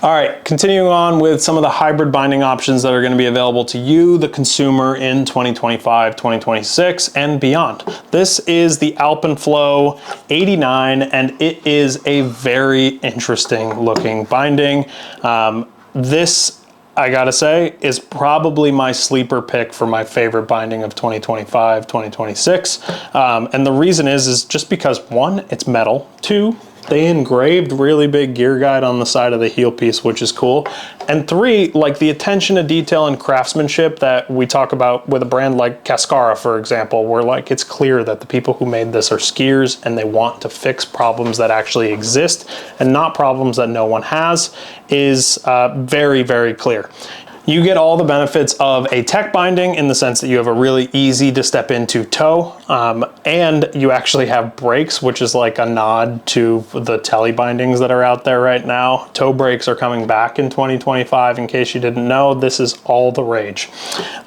All right, continuing on with some of the hybrid binding options that are going to be available to you, the consumer, in 2025, 2026, and beyond. This is the Alpenflow 89, and it is a very interesting looking binding. This, I gotta say, is probably my sleeper pick for my favorite binding of 2025, 2026. And the reason is just because, one, it's metal. Two, they engraved really big gear guide on the side of the heel piece, which is cool. And three, like the attention to detail and craftsmanship that we talk about with a brand like Cascara, for example, where like it's clear that the people who made this are skiers and they want to fix problems that actually exist and not problems that no one has, is very, very clear. You get all the benefits of a tech binding in the sense that you have a really easy to step into toe, and you actually have brakes, which is like a nod to the tele bindings that are out there right now. Toe brakes are coming back in 2025. In case you didn't know, this is all the rage.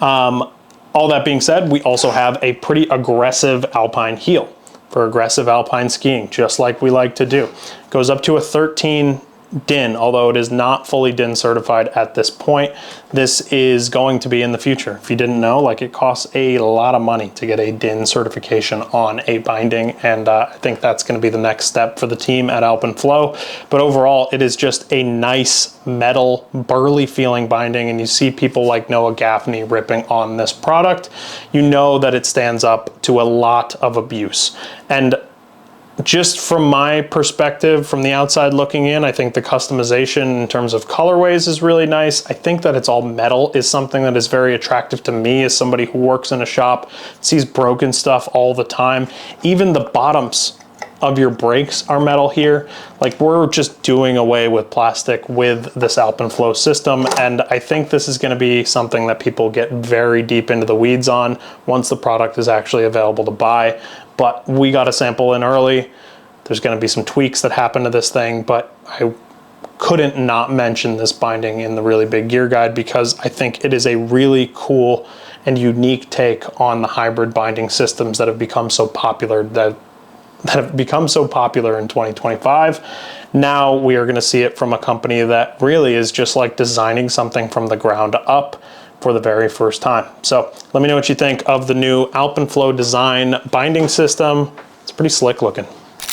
All that being said, we also have a pretty aggressive alpine heel for aggressive alpine skiing, just like we like to do. It goes up to a 13 DIN, although it is not fully DIN certified at this point. This is going to be in the future. If you didn't know, like, it costs a lot of money to get a DIN certification on a binding, and I think that's going to be the next step for the team at Alpenflow. But overall, it is just a nice metal, burly feeling binding, and you see people like Noah Gaffney ripping on this product. You know that it stands up to a lot of abuse. And just from my perspective, from the outside looking in, I think the customization in terms of colorways is really nice. I think that it's all metal is something that is very attractive to me as somebody who works in a shop, sees broken stuff all the time. Even the bottoms of your brakes are metal here. Like, we're just doing away with plastic with this Alpenflow system, and I think this is going to be something that people get very deep into the weeds on once the product is actually available to buy. But we got a sample in early. There's going to be some tweaks that happen to this thing, but I couldn't not mention this binding in the really big gear guide because I think it is a really cool and unique take on the hybrid binding systems that have become so popular in 2025. Now we are going to see it from a company that really is just like designing something from the ground up for the very first time. So let me know what you think of the new Alpenflow design binding system. It's pretty slick looking.